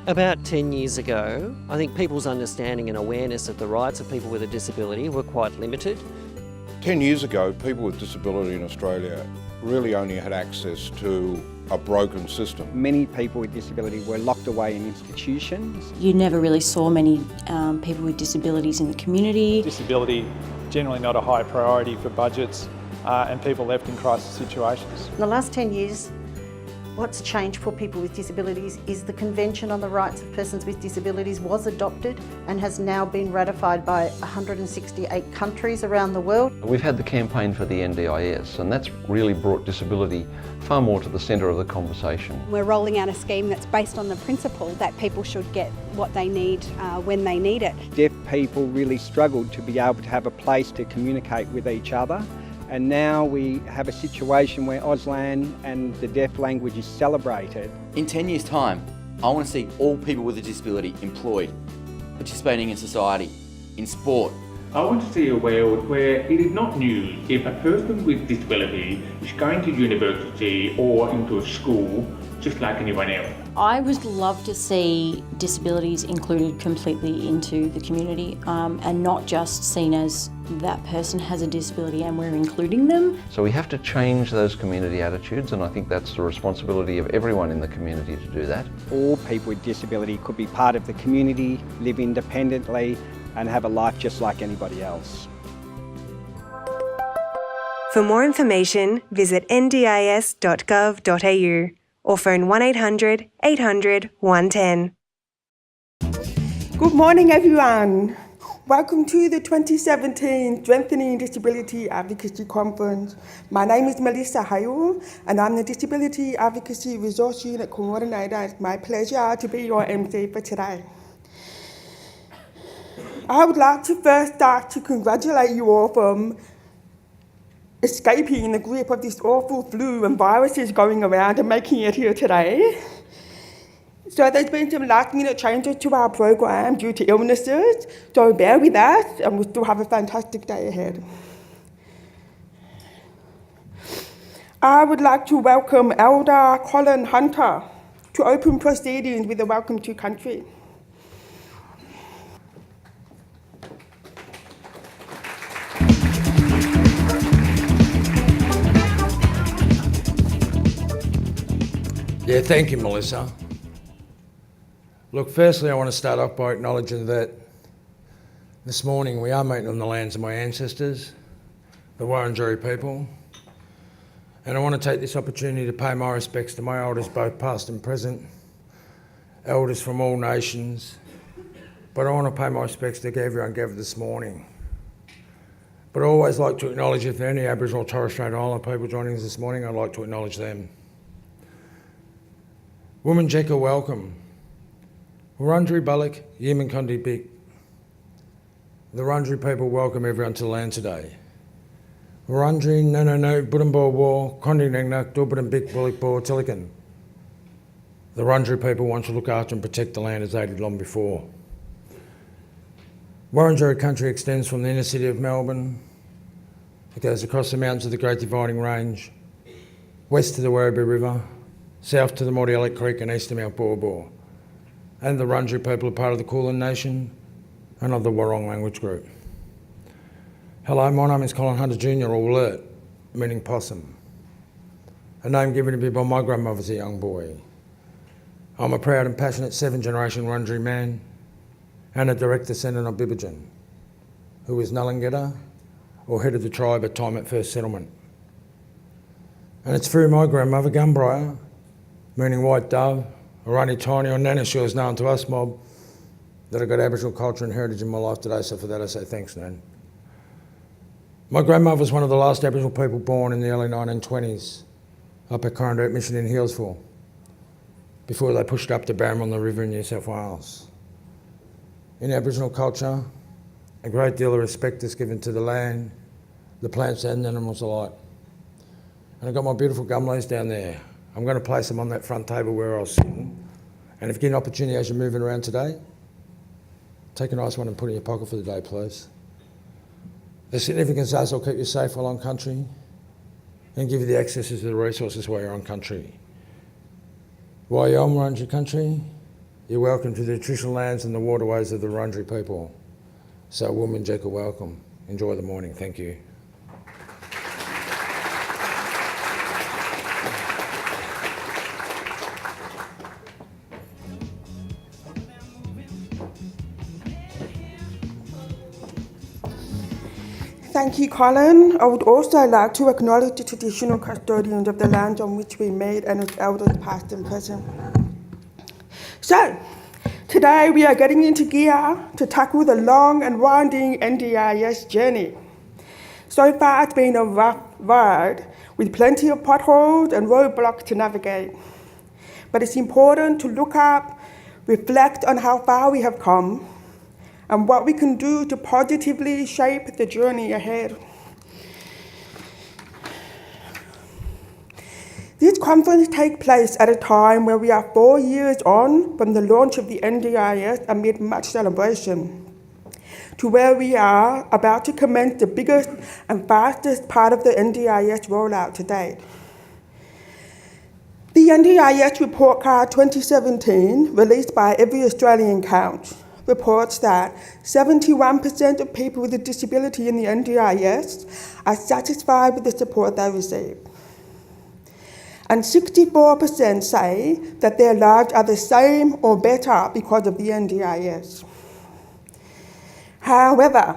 About 10 years ago, I think people's understanding and awareness of the rights of people with a disability were quite limited. 10 years ago, people with disability in Australia really only had access to a broken system. Many people with disability were locked away in institutions. You never really saw many people with disabilities in the community. Disability generally not a high priority for budgets and people left in crisis situations. In the last 10 years, what's changed for people with disabilities is the Convention on the Rights of Persons with Disabilities was adopted and has now been ratified by 168 countries around the world. We've had the campaign for the NDIS, and that's really brought disability far more to the centre of the conversation. We're rolling out a scheme that's based on the principle that people should get what they need when they need it. Deaf people really struggled to be able to have a place to communicate with each other. And now we have a situation where Auslan and the deaf language is celebrated. In 10 years' time, I want to see all people with a disability employed, participating in society, in sport. I want to see a world where it is not new if a person with disability is going to university or into a school just like anyone else. I would love to see disabilities included completely into the community and not just seen as that person has a disability and we're including them. So we have to change those community attitudes, and I think that's the responsibility of everyone in the community to do that. All people with disability could be part of the community, live independently and have a life just like anybody else. For more information, visit ndis.gov.au or phone 1800 800 110. Good morning, everyone. Welcome to the 2017 Strengthening Disability Advocacy Conference. My name is Melissa Hale and I'm the Disability Advocacy Resource Unit Coordinator. It's my pleasure to be your MC for today. I would like to first start to congratulate you all from escaping the grip of this awful flu and viruses going around and making it here today. So there's been some last-minute changes to our program due to illnesses, so bear with us and we'll still have a fantastic day ahead. I would like to welcome Elder Colin Hunter to open proceedings with a welcome to country. Yeah, thank you, Melissa. Look, firstly, I want to start off by acknowledging that this morning we are meeting on the lands of my ancestors, the Wurundjeri people, and I want to take this opportunity to pay my respects to my elders, both past and present, elders from all nations, but I want to pay my respects to everyone gathered this morning. But I always like to acknowledge if there are any Aboriginal or Torres Strait Islander people joining us this morning, I'd like to acknowledge them. Wominjeka, welcome. Wurundjeri Balak, Yemen Kondi Bik. The Wurundjeri people welcome everyone to the land today. Wurundjeri no Budumbo War, Kondi Nangnak, Durbudum Bik Bulik Bo Tilikan. The Wurundjeri people want to look after and protect the land as they did long before. Wurundjeri country extends from the inner city of Melbourne. It goes across the mountains of the Great Dividing Range, west to the Werribee River, south to the Mordialloc Creek and east to Mount Baw Baw. And the Wurundjeri people are part of the Kulin Nation and of the Wurrong language group. Hello, my name is Colin Hunter Jr, or Alert, meaning possum. A name given to me by my grandmother as a young boy. I'm a proud and passionate 7th-generation Wurundjeri man and a direct descendant of Bibijan, who was Ngullungeta, or head of the tribe at time at first settlement. And it's through my grandmother, Gumbriar, meaning white dove, or Auntie Tiny, or Nana, she was known to us mob, that I got Aboriginal culture and heritage in my life today, so for that I say thanks, Nan. My grandmother was one of the last Aboriginal people born in the early 1920s, up at Coranderrek Mission in Healesville, before they pushed up to Barramon the River in New South Wales. In Aboriginal culture, a great deal of respect is given to the land, the plants and animals alike. And I've got my beautiful gum leaves down there. I'm going to place them on that front table where I was sitting. And if you get an opportunity as you're moving around today, take a nice one and put it in your pocket for the day, please. The significance is will keep you safe while on country and give you the access to the resources while you're on country. While you're on Wurundjeri country, You're welcome to the traditional lands and the waterways of the Wurundjeri people. So Wominjeka, welcome. Enjoy the morning. Thank you. Thank you, Colin. I would also like to acknowledge the traditional custodians of the land on which we meet and its elders past and present. So, today we are getting into gear to tackle the long and winding NDIS journey. So far it's been a rough ride with plenty of potholes and roadblocks to navigate. But it's important to look up, reflect on how far we have come, and what we can do to positively shape the journey ahead. This conference takes place at a time where we are 4 years on from the launch of the NDIS amid much celebration, to where we are about to commence the biggest and fastest part of the NDIS rollout to date. The NDIS Report Card 2017, released by Every Australian Counts, reports that 71% of people with a disability in the NDIS are satisfied with the support they receive. And 64% say that their lives are the same or better because of the NDIS. However,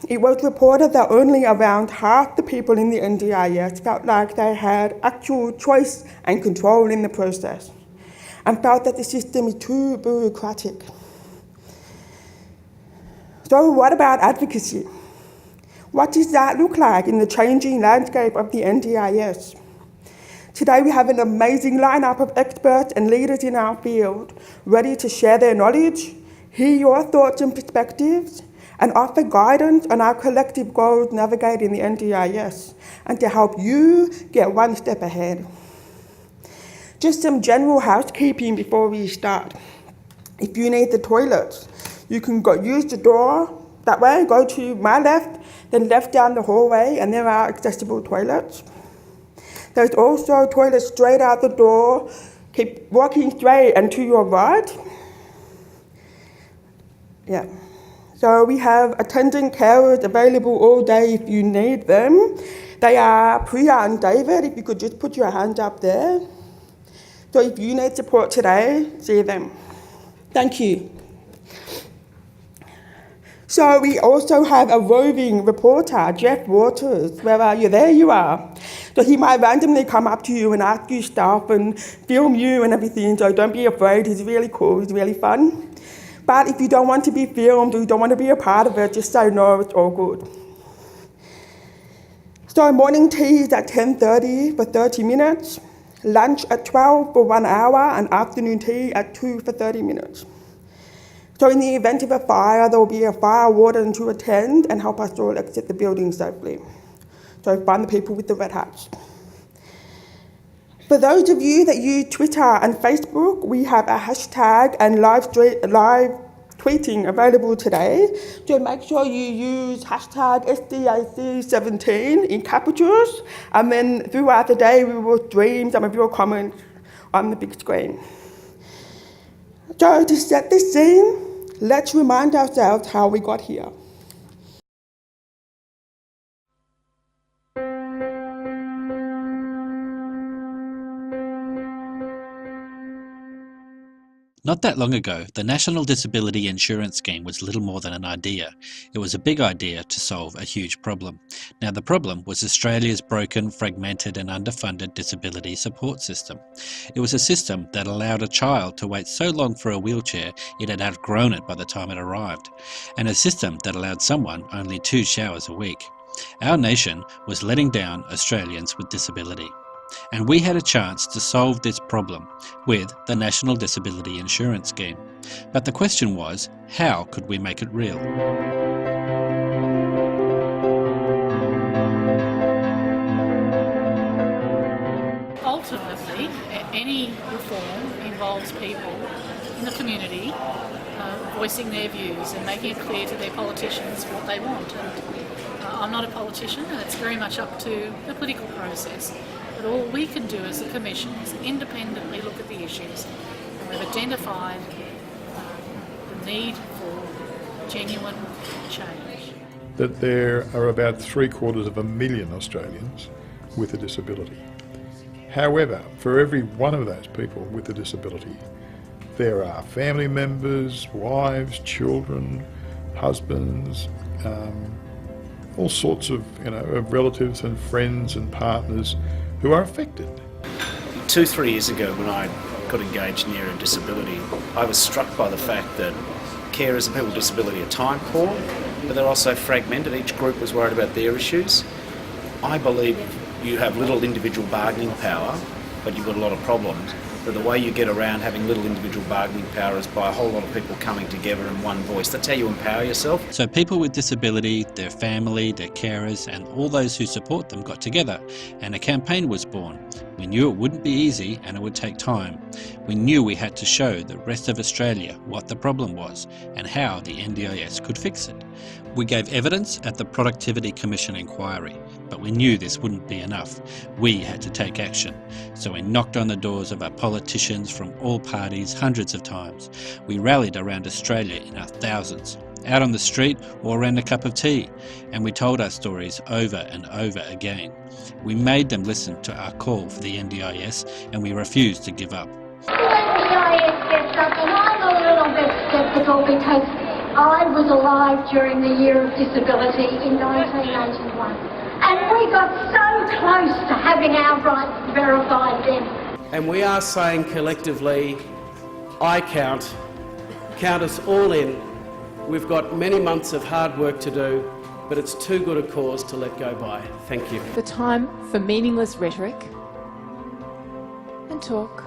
it was reported that only around half the people in the NDIS felt like they had actual choice and control in the process, and felt that the system is too bureaucratic. So what about advocacy? What does that look like in the changing landscape of the NDIS? Today we have an amazing lineup of experts and leaders in our field ready to share their knowledge, hear your thoughts and perspectives, and offer guidance on our collective goals navigating the NDIS, and to help you get one step ahead. Just some general housekeeping before we start. If you need the toilets, you can use the door that way, go to my left, then left down the hallway, and there are accessible toilets. There's also toilets straight out the door. Keep walking straight and to your right. Yeah. So we have attendant carers available all day if you need them. They are Priya and David, if you could just put your hand up there. So if you need support today, see them. Thank you. So we also have a roving reporter, Jeff Waters. Where are you? There you are. So he might randomly come up to you and ask you stuff and film you and everything, so don't be afraid. He's really cool, he's really fun. But if you don't want to be filmed or you don't want to be a part of it, just say no, it's all good. So morning tea is at 10:30 for 30 minutes, lunch at 12 for 1 hour, and afternoon tea at 2 for 30 minutes. So in the event of a fire, there will be a fire warden to attend and help us all exit the building safely. So find the people with the red hats. For those of you that use Twitter and Facebook, we have a hashtag and live tweeting available today. So make sure you use hashtag SDAC17 in capitals, and then throughout the day we will stream some of your comments on the big screen. So to set this scene, let's remind ourselves how we got here. Not that long ago, the National Disability Insurance Scheme was little more than an idea. It was a big idea to solve a huge problem. Now, the problem was Australia's broken, fragmented and underfunded disability support system. It was a system that allowed a child to wait so long for a wheelchair it had outgrown it by the time it arrived, and a system that allowed someone only 2 showers a week. Our nation was letting down Australians with disability. And we had a chance to solve this problem with the National Disability Insurance Scheme. But the question was, how could we make it real? Ultimately, any reform involves people in the community voicing their views and making it clear to their politicians what they want. And I'm not a politician, and it's very much up to the political process. But all we can do as a Commission is independently look at the issues. And we've identified need for genuine change. That there are about 750,000 Australians with a disability. However, for every one of those people with a disability, there are family members, wives, children, husbands, all sorts of relatives and friends and partners who are affected. 2-3 years ago, when I got engaged in the area of disability, I was struck by the fact that carers and people with disability are time poor, but they're also fragmented. Each group was worried about their issues. I believe you have little individual bargaining power, but you've got a lot of problems. But the way you get around having little individual bargaining power is by a whole lot of people coming together in one voice. That's how you empower yourself. So people with disability, their family, their carers, and all those who support them got together, and a campaign was born. We knew it wouldn't be easy and it would take time. We knew we had to show the rest of Australia what the problem was and how the NDIS could fix it. We gave evidence at the Productivity Commission inquiry, but we knew this wouldn't be enough. We had to take action. So we knocked on the doors of our politicians from all parties hundreds of times. We rallied around Australia in our thousands, out on the street or around a cup of tea, and we told our stories over and over again. We made them listen to our call for the NDIS, and we refused to give up. The NDIS gets up, and I'm a little bit sceptical because I was alive during the year of disability in 1981, and we got so close to having our rights verified then. And we are saying collectively, I count us all in. We've got many months of hard work to do, but it's too good a cause to let go by. Thank you. The time for meaningless rhetoric and talk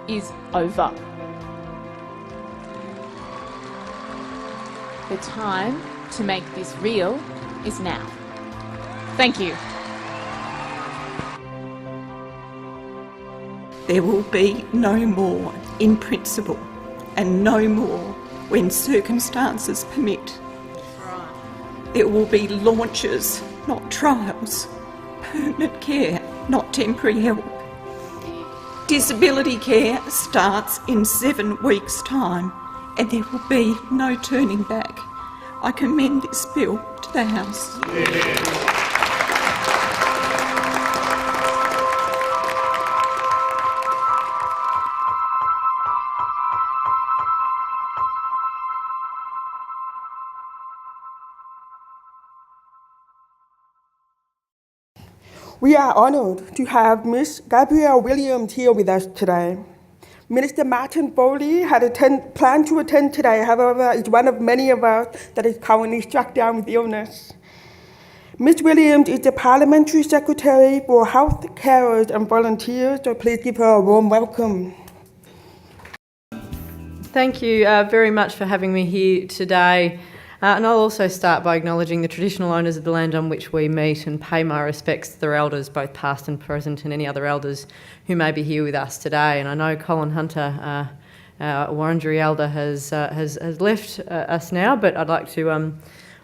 is over. The time to make this real is now. Thank you. There will be no more in principle and no more when circumstances permit. There will be launches, not trials, permanent care, not temporary help. Disability care starts in 7 weeks' time, and there will be no turning back. I commend this bill to the House. We are honoured to have Ms. Gabrielle Williams here with us today. Minister Martin Foley had planned to attend today, however, is one of many of us that is currently struck down with illness. Ms. Williams is the Parliamentary Secretary for Health, Carers and Volunteers, so please give her a warm welcome. Thank you very much for having me here today. And I'll also start by acknowledging the traditional owners of the land on which we meet and pay my respects to their elders, both past and present, and any other elders who may be here with us today. And I know Colin Hunter, our Wurundjeri elder, has left us now, but I'd like to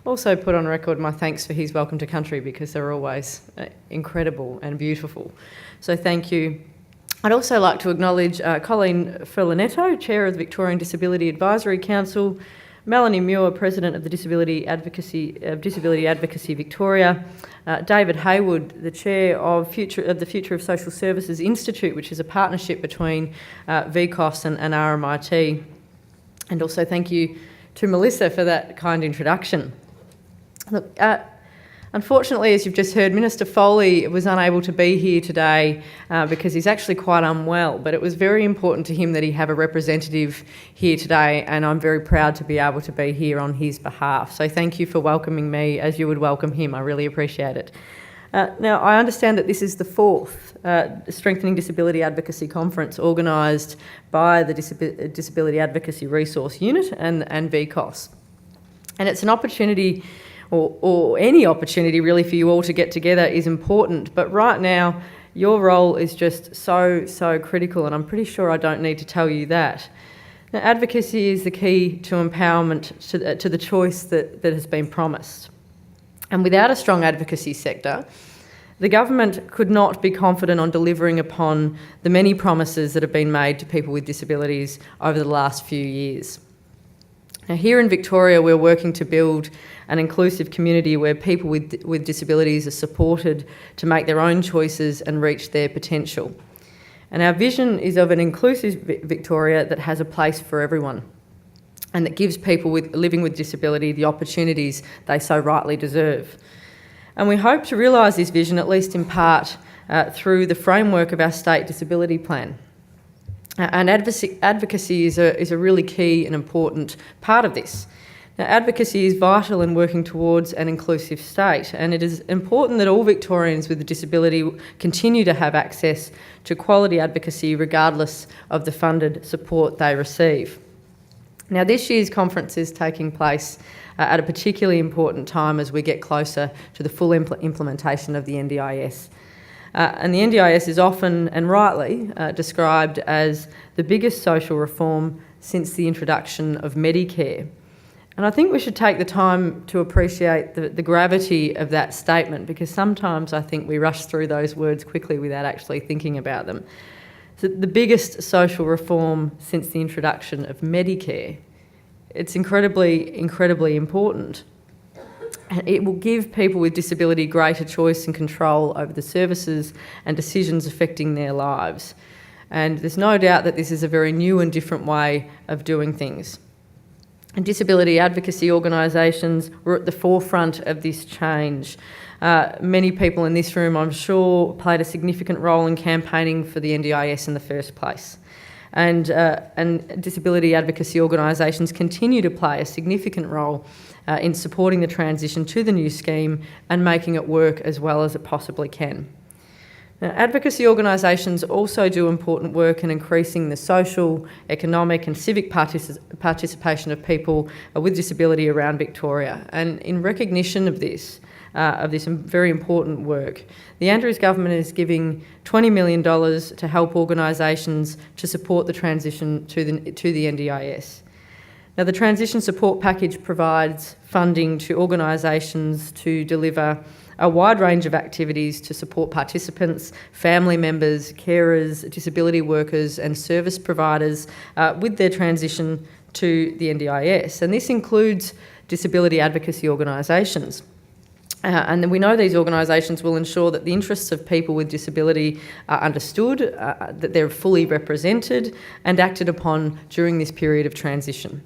also put on record my thanks for his welcome to country, because they're always incredible and beautiful. So thank you. I'd also like to acknowledge Colleen Furlanetto, Chair of the Victorian Disability Advisory Council, Melanie Muir, President of the Disability Advocacy Victoria, David Hayward, the Chair of the Future of Social Services Institute, which is a partnership between VCOS and RMIT. And also thank you to Melissa for that kind introduction. Look, unfortunately, as you've just heard, Minister Foley was unable to be here today because he's actually quite unwell, but it was very important to him that he have a representative here today, and I'm very proud to be able to be here on his behalf. So thank you for welcoming me as you would welcome him. I really appreciate it. Now, I understand that this is the 4th Strengthening Disability Advocacy Conference organised by the Disability Advocacy Resource Unit and VCOS. And it's an opportunity, or any opportunity really, for you all to get together is important. But right now, your role is just so critical, and I'm pretty sure I don't need to tell you that. Now, advocacy is the key to empowerment, to the choice that has been promised. And without a strong advocacy sector, the government could not be confident on delivering upon the many promises that have been made to people with disabilities over the last few years. Now, here in Victoria, we're working to build an inclusive community where people with disabilities are supported to make their own choices and reach their potential. And our vision is of an inclusive Victoria that has a place for everyone and that gives people living with disability the opportunities they so rightly deserve. And we hope to realise this vision, at least in part, through the framework of our state disability plan. And advocacy is a really key and important part of this. Now, advocacy is vital in working towards an inclusive state, and it is important that all Victorians with a disability continue to have access to quality advocacy regardless of the funded support they receive. Now, this year's conference is taking place at a particularly important time as we get closer to the full implementation of the NDIS. And the NDIS is often and rightly described as the biggest social reform since the introduction of Medicare. And I think we should take the time to appreciate the gravity of that statement, because sometimes I think we rush through those words quickly without actually thinking about them. So the biggest social reform since the introduction of Medicare. It's incredibly, incredibly important. And it will give people with disability greater choice and control over the services and decisions affecting their lives. And there's no doubt that this is a very new and different way of doing things. And disability advocacy organisations were at the forefront of this change. Many people in this room, I'm sure, played a significant role in campaigning for the NDIS in the first place. And disability advocacy organisations continue to play a significant role in supporting the transition to the new scheme and making it work as well as it possibly can. Now, advocacy organisations also do important work in increasing the social, economic and civic participation of people with disability around Victoria. And in recognition of this very important work, the Andrews government is giving $20 million to help organisations to support the transition to the NDIS. Now, the transition support package provides funding to organisations to deliver a wide range of activities to support participants, family members, carers, disability workers and service providers with their transition to the NDIS. And this includes disability advocacy organisations. And then we know these organisations will ensure that the interests of people with disability are understood, that they're fully represented and acted upon during this period of transition.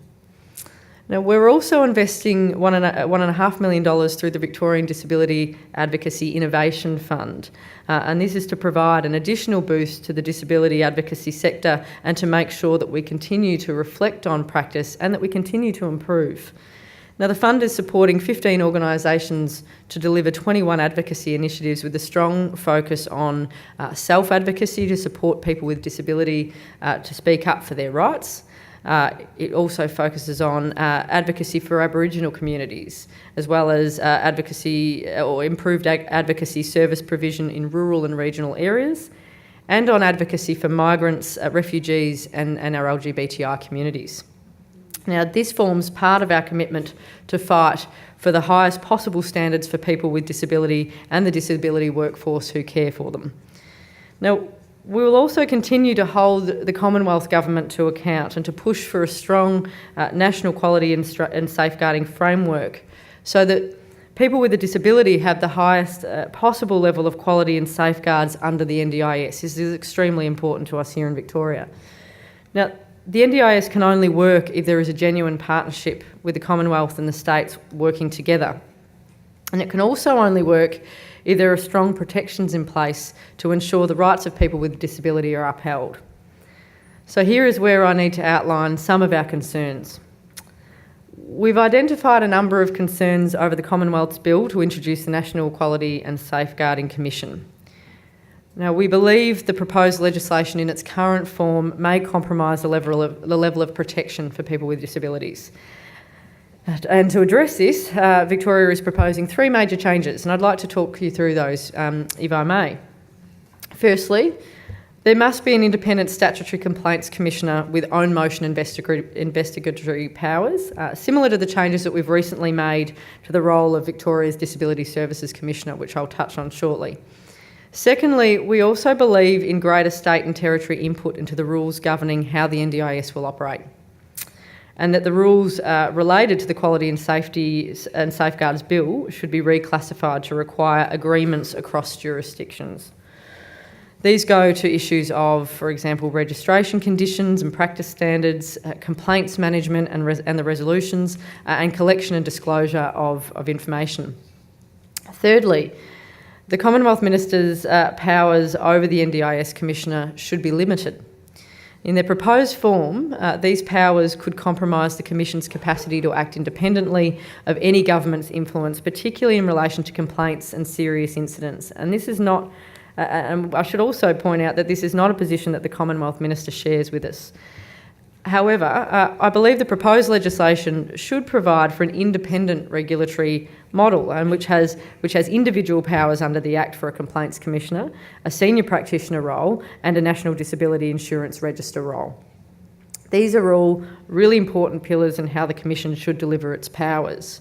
Now, we're also investing $1.5 million through the Victorian Disability Advocacy Innovation Fund, and this is to provide an additional boost to the disability advocacy sector and to make sure that we continue to reflect on practice and that we continue to improve. Now, the fund is supporting 15 organisations to deliver 21 advocacy initiatives with a strong focus on self-advocacy to support people with disability to speak up for their rights. It also focuses on advocacy for Aboriginal communities, as well as advocacy or improved advocacy service provision in rural and regional areas, and on advocacy for migrants, refugees and our LGBTI communities. Now, this forms part of our commitment to fight for the highest possible standards for people with disability and the disability workforce who care for them. Now, we will also continue to hold the Commonwealth Government to account and to push for a strong national quality and safeguarding framework so that people with a disability have the highest possible level of quality and safeguards under the NDIS. This is extremely important to us here in Victoria. Now, the NDIS can only work if there is a genuine partnership with the Commonwealth and the states working together. And it can also only work if there are strong protections in place to ensure the rights of people with disability are upheld. So here is where I need to outline some of our concerns. We've identified a number of concerns over the Commonwealth's bill to introduce the National Quality and Safeguarding Commission. Now, we believe the proposed legislation in its current form may compromise the level of protection for people with disabilities. And to address this, Victoria is proposing 3 major changes, and I'd like to talk you through those, if I may. Firstly, there must be an independent statutory complaints commissioner with own motion investigatory powers, similar to the changes that we've recently made to the role of Victoria's Disability Services Commissioner, which I'll touch on shortly. Secondly, we also believe in greater state and territory input into the rules governing how the NDIS will operate. and that the rules related to the Quality and Safety and Safeguards Bill should be reclassified to require agreements across jurisdictions. These go to issues of, for example, registration conditions and practice standards, complaints management and the resolutions, and collection and disclosure of information. Thirdly, the Commonwealth Minister's powers over the NDIS Commissioner should be limited. In their proposed form, these powers could compromise the Commission's capacity to act independently of any government's influence, particularly in relation to complaints and serious incidents. And this is not, and I should also point out that this is not a position that the Commonwealth Minister shares with us. However, I believe the proposed legislation should provide for an independent regulatory model which has individual powers under the Act for a Complaints Commissioner, a senior practitioner role and a National Disability Insurance Register role. These are all really important pillars in how the Commission should deliver its powers.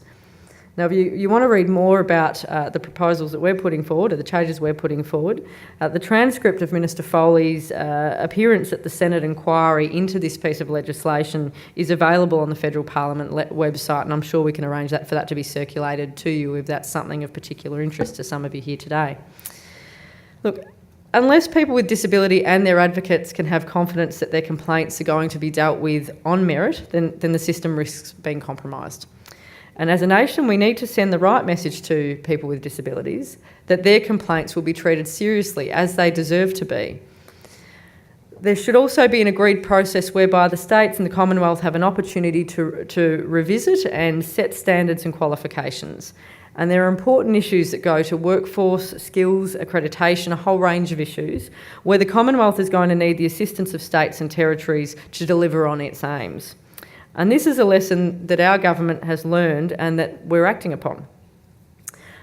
Now, if you want to read more about the proposals that we're putting forward, or the changes we're putting forward, the transcript of Minister Foley's appearance at the Senate inquiry into this piece of legislation is available on the Federal Parliament website, and I'm sure we can arrange for that to be circulated to you if that's something of particular interest to some of you here today. Look, unless people with disability and their advocates can have confidence that their complaints are going to be dealt with on merit, then the system risks being compromised. And as a nation, we need to send the right message to people with disabilities that their complaints will be treated seriously, as they deserve to be. There should also be an agreed process whereby the states and the Commonwealth have an opportunity to revisit and set standards and qualifications. And there are important issues that go to workforce, skills, accreditation, a whole range of issues, where the Commonwealth is going to need the assistance of states and territories to deliver on its aims. And this is a lesson that our government has learned and that we're acting upon.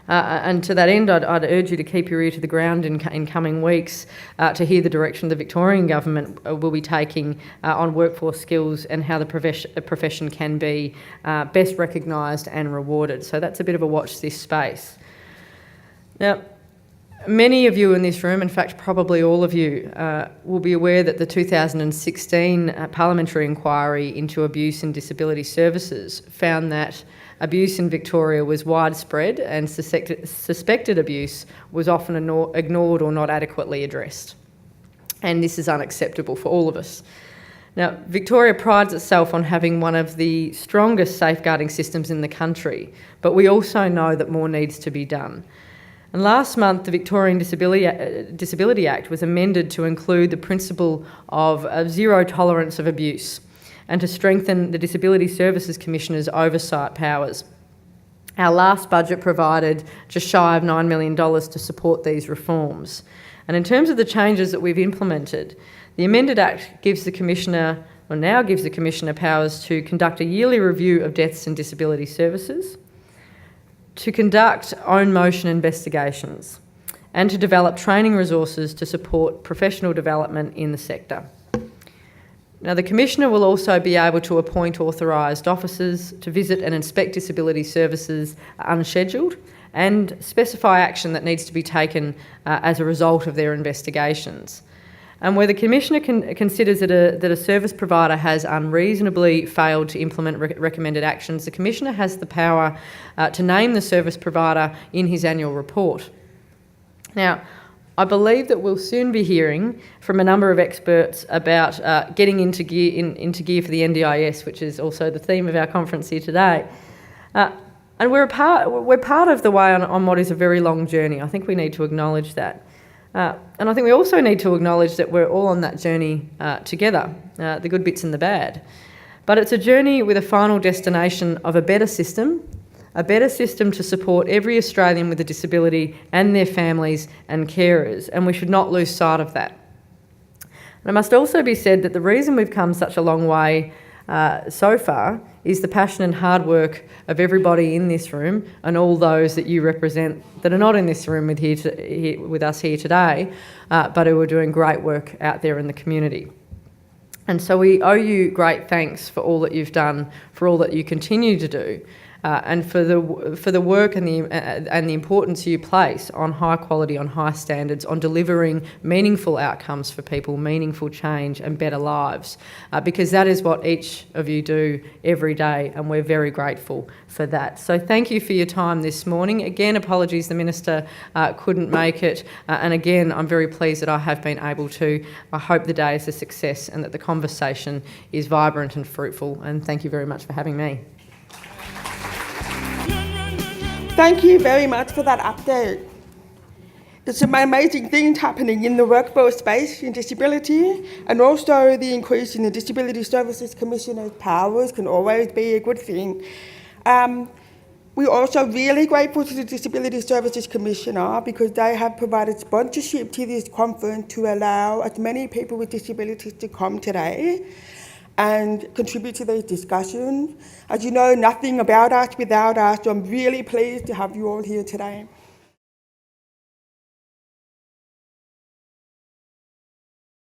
And to that end, I'd urge you to keep your ear to the ground in coming weeks to hear the direction the Victorian government will be taking on workforce skills and how the profession can be best recognised and rewarded. So that's a bit of a watch this space. Now, many of you in this room, in fact probably all of you, will be aware that the 2016 parliamentary inquiry into abuse in disability services found that abuse in Victoria was widespread and suspected abuse was often ignored or not adequately addressed. And this is unacceptable for all of us. Now, Victoria prides itself on having one of the strongest safeguarding systems in the country, but we also know that more needs to be done. And last month, the Victorian Disability Act was amended to include the principle of zero tolerance of abuse and to strengthen the Disability Services Commissioner's oversight powers. Our last budget provided just shy of $9 million to support these reforms. And in terms of the changes that we've implemented, the amended Act now gives the Commissioner powers to conduct a yearly review of deaths and disability services, to conduct own motion investigations, and to develop training resources to support professional development in the sector. Now, the Commissioner will also be able to appoint authorised officers to visit and inspect disability services unscheduled and specify action that needs to be taken as a result of their investigations. And where the Commissioner considers that a service provider has unreasonably failed to implement recommended actions, the Commissioner has the power to name the service provider in his annual report. Now, I believe that we'll soon be hearing from a number of experts about getting into gear for the NDIS, which is also the theme of our conference here today. And we're part of the way on what is a very long journey. I think we need to acknowledge that. And I think we also need to acknowledge that we're all on that journey together, the good bits and the bad. But it's a journey with a final destination of a better system to support every Australian with a disability and their families and carers, and we should not lose sight of that. And it must also be said that the reason we've come such a long way so far is the passion and hard work of everybody in this room and all those that you represent that are not in this room with us here today, but who are doing great work out there in the community. And so we owe you great thanks for all that you've done, for all that you continue to do, and for the work and the importance you place on high quality, on high standards, on delivering meaningful outcomes for people, meaningful change and better lives, because that is what each of you do every day, and we're very grateful for that. So thank you for your time this morning. Again, apologies the Minister couldn't make it, and again I'm very pleased that I have been able to. I hope the day is a success and that the conversation is vibrant and fruitful, and thank you very much for having me. Thank you very much for that update. There's some amazing things happening in the workforce space in disability, and also the increase in the Disability Services Commissioner's powers can always be a good thing. We're also really grateful to the Disability Services Commissioner because they have provided sponsorship to this conference to allow as many people with disabilities to come today and contribute to these discussions. As you know, nothing about us without us, so I'm really pleased to have you all here today.